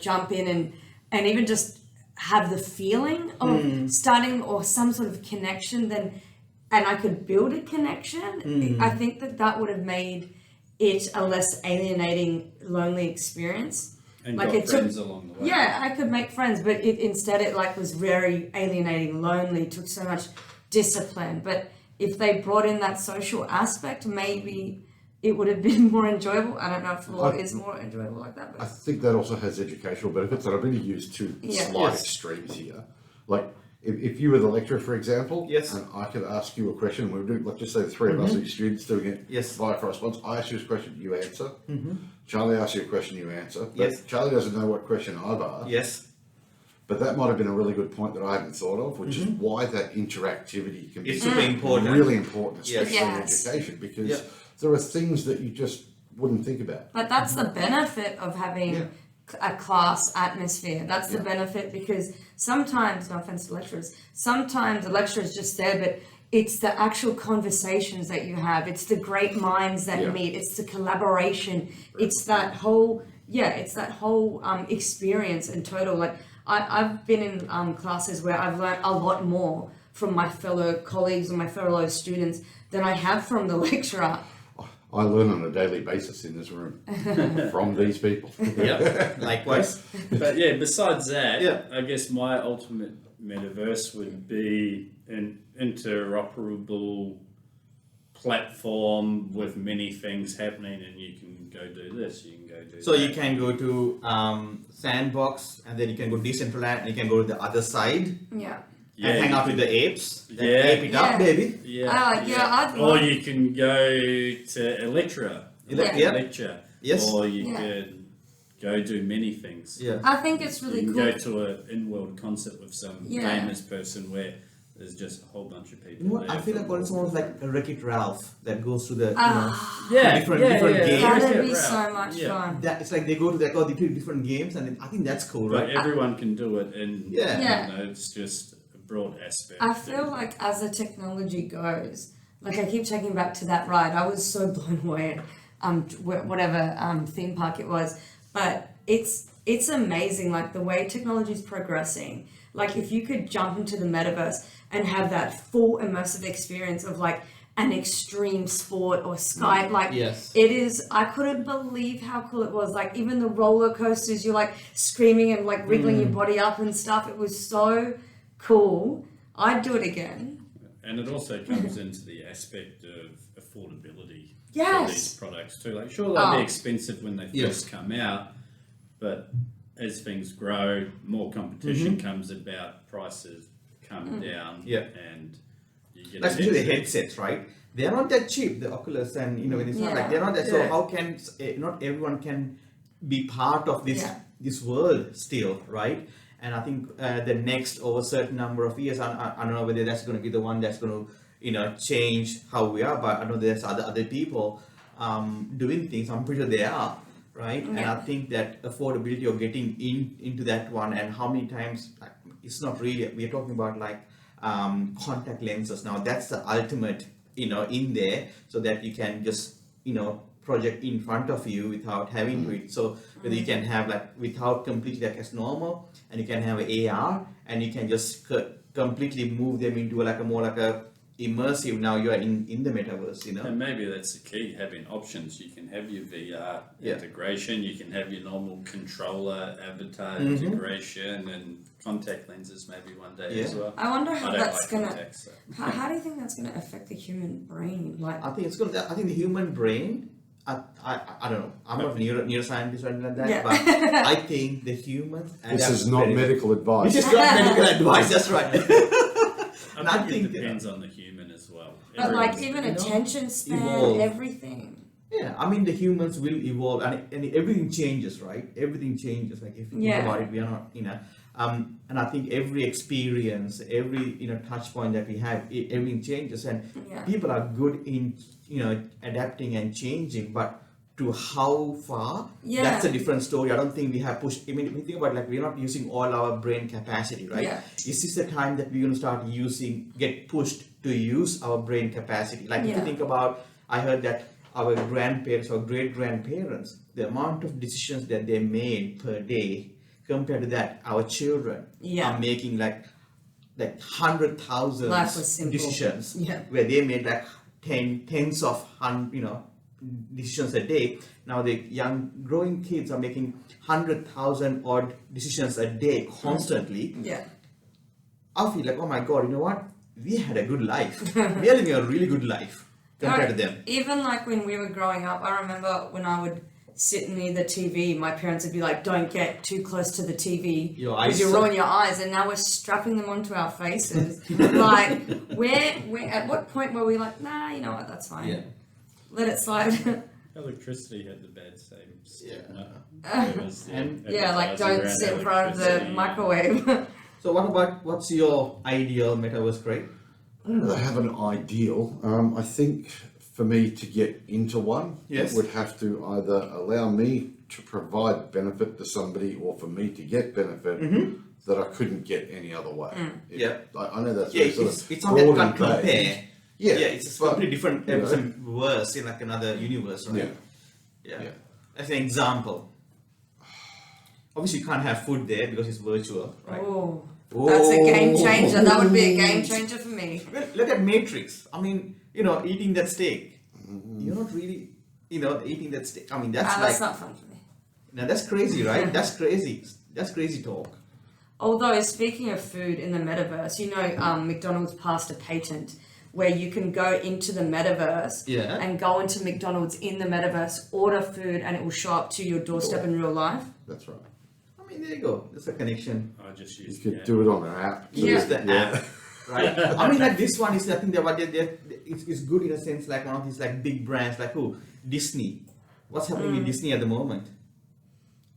jump in and even just have the feeling of starting or some sort of connection, and I could build a connection, I think that would have made it a less alienating, lonely experience. And Like got it took- friends along the way. Yeah, I could make friends, but instead it was very alienating, lonely, took so much discipline. But if they brought in that social aspect, maybe it would have been more enjoyable. I don't know if law is more enjoyable like that. I But think that also has educational benefits, and I'm going to use two Yeah. slight Yes. extremes here. Like, if you were the lecturer, for example, Yes. and I could ask you a question, we would do, let's just say the three of us are students doing it Yes. via correspondence. I ask you a question, you answer. Charlie asks you a question, you answer. But Yes. Charlie doesn't know what question I've asked. Yes. But that might have been a really good point that I hadn't thought of, which is why that interactivity can be It's super important. really important, Yes. especially in Yes. education, because Yeah. there are things that you just wouldn't think about. that's the benefit of having Yeah. a class atmosphere. That's the Yeah. benefit because sometimes, no offense to lecturers, sometimes the lecturer is just there, but it's the actual conversations that you have. It's the great minds that Yeah. meet. It's the collaboration. It's that whole, experience in total. Like I've been in classes where I've learned a lot more from my fellow colleagues and my fellow students than I have from the lecturer. I learn on a daily basis in this room from these people. Yep. Likewise. But yeah, besides that, Yeah. I guess my ultimate metaverse would be an interoperable platform with many things happening, and you can go do this, you can go do So that. you can go to Sandbox, and then you can go Decentraland, and you can go to the other side Yeah. and hang out with the apes. Then Yeah. ape it up, Yeah. baby. I'd Or love- you can go to a lecturer, Yeah. lecture, Yes. or you Yeah. can go do many things. Yeah. I think it's really You can cool. go to an in-world concert with some Yeah. famous person where there's just a whole bunch of people. You know what? there I feel like from it's almost like a Wreck-It Ralph that goes to the yeah, different yeah, games. That'd Wreck-It be Ralph. so much Yeah. fun. That it's like they go to like all the different games, and I think that's cool, But right? everyone can do it, and Yeah. you know, it's just a broad aspect. I feel like as the technology goes, like I keep taking back to that ride. I was so blown away at whatever theme park it was, but it's amazing. Like the way technology is progressing. Like if you could jump into the metaverse and have that full immersive experience of like an extreme sport or sky, like Yes. it is. I couldn't believe how cool it was. Like even the roller coasters, you're like screaming and like wriggling your body up and stuff. It was so cool. I'd do it again. And it also comes into the aspect of affordability for Yes. these products too. Like, sure, they'll Oh. be expensive when they first come out, but as things grow, more competition comes about, prices come down, Yeah. and you get That's usually the headset. headsets, right? They're not that cheap, the Oculus, and you know, it's not Yeah. like they're not that. So Yeah. how can not everyone can be part of this Yeah. this world still, right? And I think the next over a certain number of years, I don't know whether that's going to be the one that's going to change how we are, but I know there's other people doing things. I'm pretty sure they are, right? And I think that affordability of getting into that one, and how many times, like, it's not really, we're talking about like contact lenses now. That's the ultimate, in there, so that you can just project in front of you without having to it. So whether you can have like without completely like as normal, and you can have AR, and you can just completely move them into like a more like a immersive. Now you are in the metaverse, And maybe that's the key, having options. You can have your VR Yeah. integration, you can have your normal controller avatar Mhm. integration, and contact lenses maybe one day as Yeah. well. I wonder how I don't that's like gonna. contacts, so. How do you think that's gonna affect the human brain? Like, I think it's good. I think the human brain. I don't know. I'm not a neuroscientist or anything like that, Yeah. but I think the humans. This is not medical advice. This is not medical advice. That's right. And I think it depends on the human as well. but like Everyone's even you know, attention span, evolve. everything. Yeah, I mean the humans will evolve, and everything changes, right? Everything changes. Like if you think Yeah. about it, we are not, and I think every experience, every touch point that we have, everything changes, and Yeah. people are good in adapting and changing, but to how far, Yeah. that's a different story. I don't think we have pushed. I mean, if you think about like we're not using all our brain capacity, right? Yeah. Is this the time that we're going to start get pushed to use our brain capacity? Like if you Yeah. think about, I heard that our grandparents or great grandparents, the amount of decisions that they made per day compared to that, our children Yeah. are making like 100,000 Life was simple. decisions Yeah. where they made like tens of decisions a day. Now the young growing kids are making 100,000 odd decisions a day constantly. Yeah. I feel like, oh my god, you know what? We had a good life. We are living a really good life compared to them. Even like when we were growing up, I remember when I would sit near the TV, my parents would be like, "Don't get too close to the TV Your because eyes you suck." ruin your eyes." And now we're strapping them onto our faces. Like, where? At what point were we like, "Nah, you know what? That's fine. Yeah. Let it slide." Electricity had the bad same stigma. Yeah. There was the Yeah, like advertising don't around sit in front of the electricity. microwave. So what's your ideal metaverse, Craig? I don't know if I have an ideal. I think for me to get into one, Yes. it would have to either allow me to provide benefit to somebody or for me to get benefit that I couldn't get any other way. Yeah. I know that's Yeah, very sort it's of not that broad you and can't vague. compare. Yeah, It's a completely different you know. verse in like another universe, right? Yeah. Yeah. As an example. Obviously you can't have food there because it's virtual, right? Oh, that's a game changer. That would be a game changer for me. Well, look at Matrix. I mean, eating that steak. You're not really, eating that steak. I mean, That's not fun for me. now that's crazy, right? That's crazy. That's crazy talk. Although, speaking of food in the metaverse, McDonald's passed a patent where you can go into the metaverse Yeah. and go into McDonald's in the metaverse, order food, and it will show up to your doorstep in real life. That's right. I mean, there you go. There's a connection. I just You used could the do it on an app. Yeah. Use the app, right? I mean, like this one is, I think that what it's good in a sense, like one of these like big brands, like Disney. What's happening with Disney at the moment?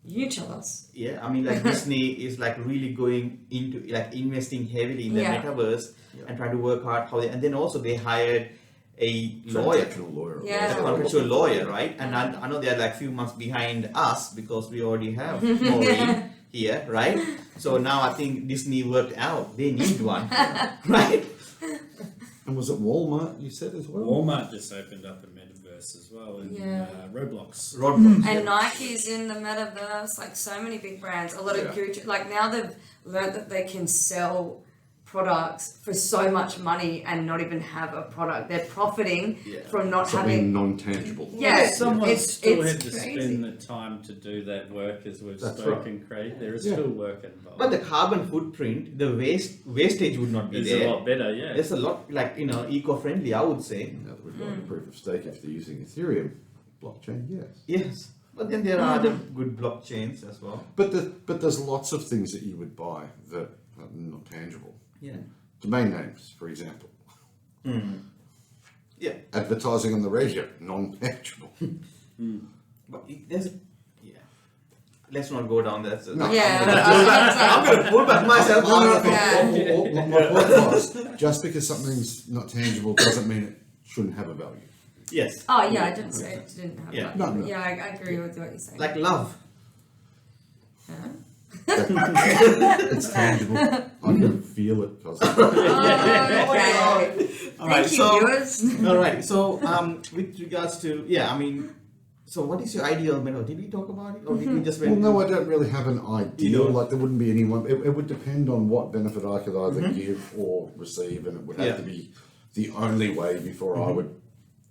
You tell us. Yeah, I mean, like Disney is like really going into like investing heavily in the Yeah. metaverse and trying to work hard how they, and then also they hired a lawyer, Transactional lawyer. Yeah. a contractual lawyer, right? And I know they're like few months behind us because we already have Maureen here, right? So now I think Disney worked out they need one, right? And was it Walmart you said as well? Walmart just opened up a metaverse as well in Yeah. Roblox. Roadblocks. And Nike's in the metaverse, like so many big brands. A lot of Gucci, like now they've learned that they can sell products for so much money and not even have a product. They're profiting from not Something having. non-tangible. Yeah, Someone it's still had to crazy. spend the time to do that work, as we've That's spoken, Craig. There is Yeah. still work involved. But the carbon footprint, the wastage would not be It's there. a lot better, yeah. There's a lot like eco-friendly, I would say. Now that we've got proof of stake, if they're using Ethereum blockchain, yes. Yes, but then there are other good blockchains as well. But there's lots of things that you would buy that are not tangible. Yeah. Domain names, for example. Yeah, Advertising on the radio, non-tangible. but there's yeah. Let's not go down that. No. Yeah, I'm gonna pull back myself out of it. Yeah. My point was, just because something's not tangible doesn't mean it shouldn't have a value. Yes, Oh yeah, I didn't say it didn't have Yeah. that. No, no. Yeah, I agree with what you're saying. like love. Huh? It's tangible. I can feel it because Oh, okay. All right, Thank you, so viewers. all right, so with regards to I mean, so what is your ideal metaverse? Did we talk about it, or did we just well, no, I don't really have an ideal. You don't? Like there wouldn't be anyone. It would depend on what benefit I could either give or receive, and it would have Yeah. to be the only way before I would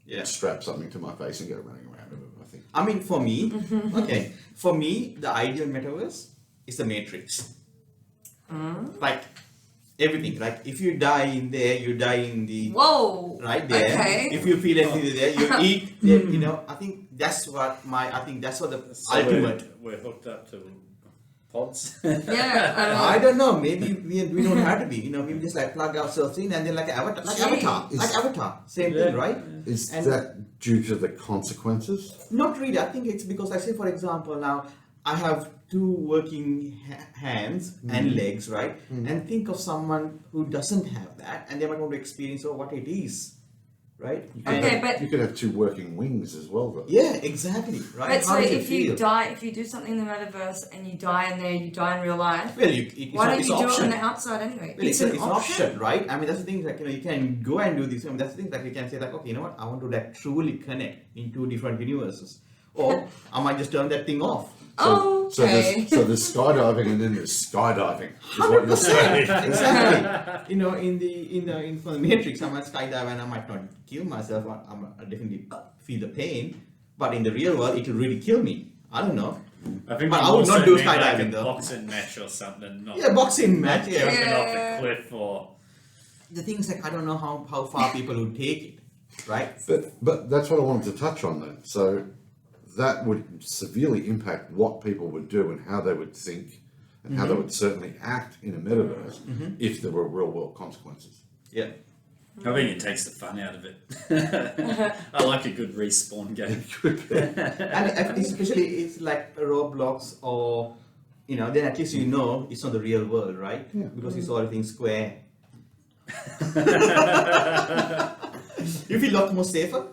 Yeah. strap something to my face and go running around with it. I think. I mean, for me, okay, for me, the ideal metaverse is the Matrix. Like everything. Like if you die in there, you die in the Whoa. right there. Okay. If you feel anything there, you eat. Then, I think that's what the So ultimate. we're hooked up to pods. Yeah. I don't know. Maybe we don't have to be. We just like plug ourselves in and then like Avatar, Is- same Yeah. thing, right? Is And- that due to the consequences? Not really. I think it's because, like, say for example, now I have two working hands and legs, right? And think of someone who doesn't have that, and they might want to experience what it is, right? You could Okay, have, but- you could have two working wings as well, though. Yeah, exactly, right? But so How does it if you feel? die, if you do something in the metaverse and you die in there, you die in real life. Well, it's Why don't it's you an do it option. on the outside anyway? Well, it's an option, right? I mean, that's the thing. Like, you can go and do this. That's the thing. Like, you can say, like, okay, you know what? I want to like truly connect in two different universes, or I might just turn that thing off. So Okay. there's skydiving and then there's skydiving. Is what you're saying. Exactly. In for the Matrix, I might skydive and I might not kill myself. I definitely feel the pain, but in the real world, it will really kill me. I don't know. I think But we I would also not do meant like skydiving, a though. boxing match or something. Not Yeah, boxing match. Yeah. jumping Yeah. off a cliff or. The thing is, like, I don't know how far people would take it, right? But that's what I wanted to touch on then. So that would severely impact what people would do and how they would think and how they would certainly act in a metaverse if there were real world consequences. Yeah. I think it takes the fun out of it. I like a good respawn game. And especially it's like Roblox or then at least it's not the real world, right? Yeah. Because it's all everything square. You feel a lot more safer?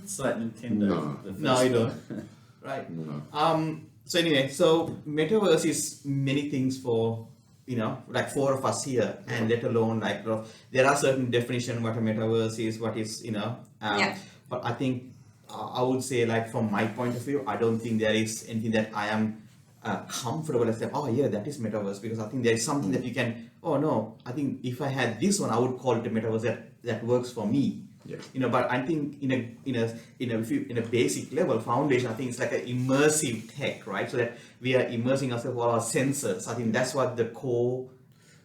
It's like Nintendo. No. the first No, you one. don't. Right. No. So anyway, so Metaverse is many things for like four of us here, and let alone like there are certain definition what a Metaverse is, what is Yeah. But I think I would say, like, from my point of view, I don't think there is anything that I am comfortable with saying, oh yeah, that is Metaverse, because I think there is something that you can, oh no, I think if I had this one, I would call it a Metaverse that works for me. Yeah. But I think in a basic level foundation, I think it's like an immersive tech, right? So that we are immersing ourselves with all our sensors. I think that's what the core.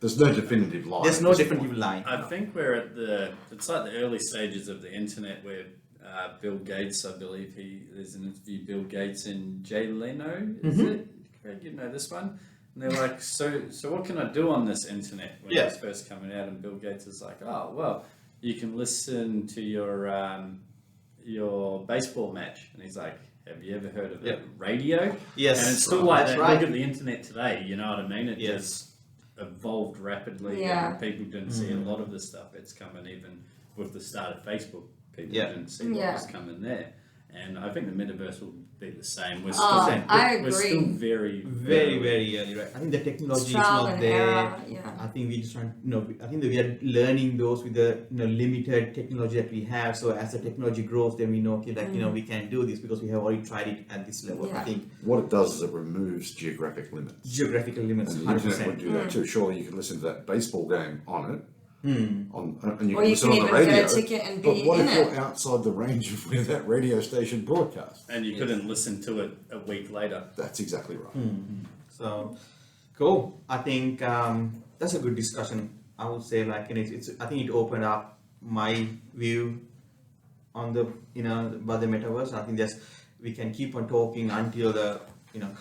There's no definitive line. There's no definitive line. I think we're at it's like the early stages of the internet where Bill Gates, I believe there's an interview, Bill Gates and Jay Leno, is it? Craig, you know this one? And they're like, so what can I do on this internet when it's first coming out? And Bill Gates is like, oh, well, you can listen to your baseball match. And he's like, have you ever heard of Yeah. it? Radio? Yes, And it's still like that's that. right. Look at the internet today, you know what I mean? It Yes. just evolved rapidly Yeah. and people didn't see a lot of the stuff that's coming even with the start of Facebook. People Yeah. didn't see what Yeah. was coming there. And I think the metaverse will be the same. We're Oh, still, I we're still agree. very Very early, right? I think the technology is Trial not and there. error, yeah. I think we just trying, I think that we are learning those with the limited technology that we have. So as the technology grows, then we know, okay, like we can do this because we have already tried it at this level. Yeah. I think What it does is it removes geographic limits. geographical limits, And the internet 100%. would do that too. Surely you can listen to that baseball game on it. And you Or can you listen can on the even radio. get a ticket and But be what in if it. you're outside the range of where that radio station broadcasts? And you couldn't listen to it a week later. That's exactly right. So cool. I think that's a good discussion. I would say like it's I think it opened up my view on the about the metaverse. I think we can keep on talking until the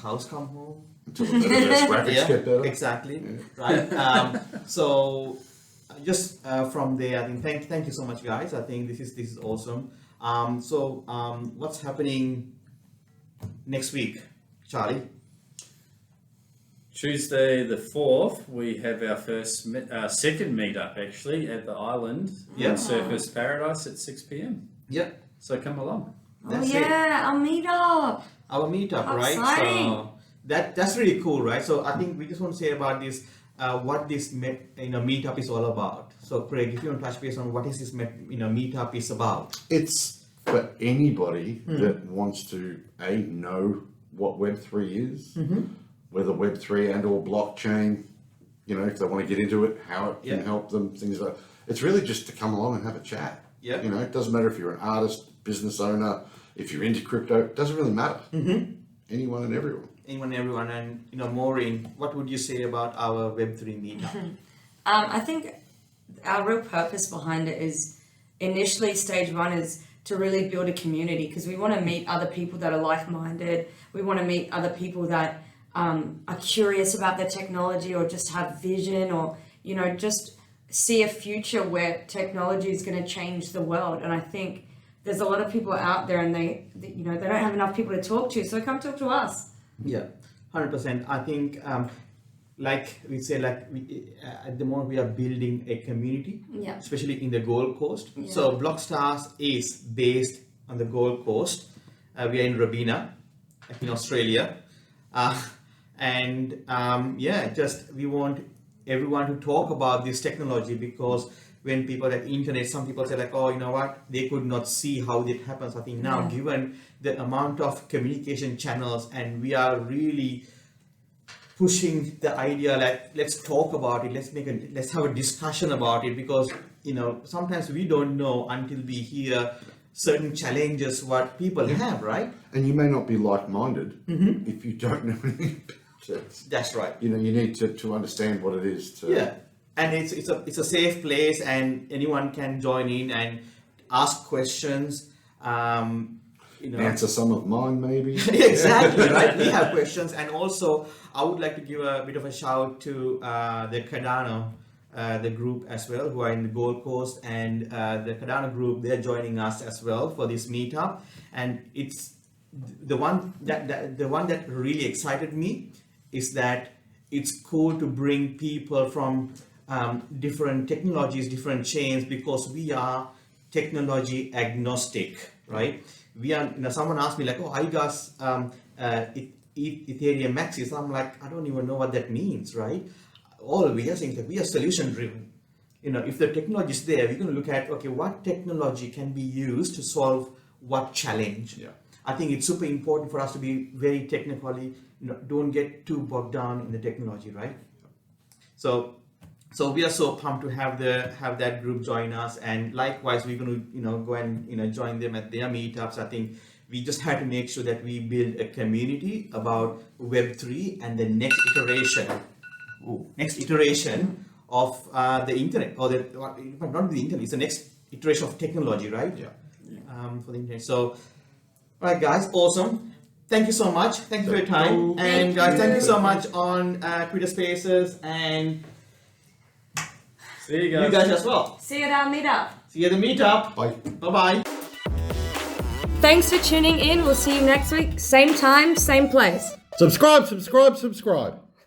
cows come home. Until the metaverse graphics get better. Exactly. Right. So just from there, I think thank you so much, guys. I think this is awesome. So what's happening next week, Charlie? Tuesday the 4th, we have our second meetup actually at the island in Surfers Paradise at 6 p.m. Yeah. So come along. That's oh yeah, I'll meet up. Our meetup, How right? exciting. So that's really cool, right? So I think we just want to say about this, what this meetup is all about. So Craig, if you want to touch base on what is this meetup is about? It's for anybody that wants to know what Web3 is, whether Web3 and or blockchain, if they want to get into it, how it can help them, things like that. It's really just to come along and have a chat. Yeah. It doesn't matter if you're an artist, business owner, if you're into crypto, it doesn't really matter. Anyone and everyone. Anyone, everyone, and Maureen, what would you say about our Web3 meetup? I think our real purpose behind it is initially stage one is to really build a community because we want to meet other people that are like-minded. We want to meet other people that are curious about the technology or just have vision or, just see a future where technology is going to change the world. And I think there's a lot of people out there and they don't have enough people to talk to. So come talk to us. Yeah, 100%. I think, like we say, at the moment we are building a community, especially in the Gold Coast. Yeah. So Blockstars is based on the Gold Coast. We are in Robina, in Australia, we want everyone to talk about this technology because when people at internet, some people say like, oh, you know what, they could not see how it happens. I think now, given the amount of communication channels, and we are really pushing the idea like, let's talk about it, let's have a discussion about it, because sometimes we don't know until we hear certain challenges what people have, right? And you may not be like-minded if you don't know anything about it. That's right. You need to understand what it is to... Yeah, and it's a safe place, and anyone can join in and ask questions. Answer some of mine, maybe. Exactly, right? We have questions, and also I would like to give a bit of a shout to the Cardano, the group as well, who are in the Gold Coast, and the Cardano group. They're joining us as well for this meetup, and it's the one that really excited me is that it's cool to bring people from different technologies, different chains, because we are technology agnostic, right? We are, someone asked me like, oh, I got Ethereum Maxis. I'm like, I don't even know what that means, right? All we are saying is that we are solution driven. If the technology is there, we're going to look at, okay, what technology can be used to solve what challenge? Yeah. I think it's super important for us to be very technically, don't get too bogged down in the technology, right? So we are so pumped to have that group join us, and likewise we're going to go and join them at their meetups. I think we just had to make sure that we build a community about Web3 and the next iteration of the internet, or not the internet. It's the next iteration of technology, right? Yeah. For the internet. So, all right, guys, awesome. Thank you so much. Thank you for your time, and guys, thank you so much on Twitter Spaces, and See you guys. you guys as well. See you at our meetup. See you at the meetup. Bye. Bye bye. Thanks for tuning in. We'll see you next week. Same time, same place. Subscribe.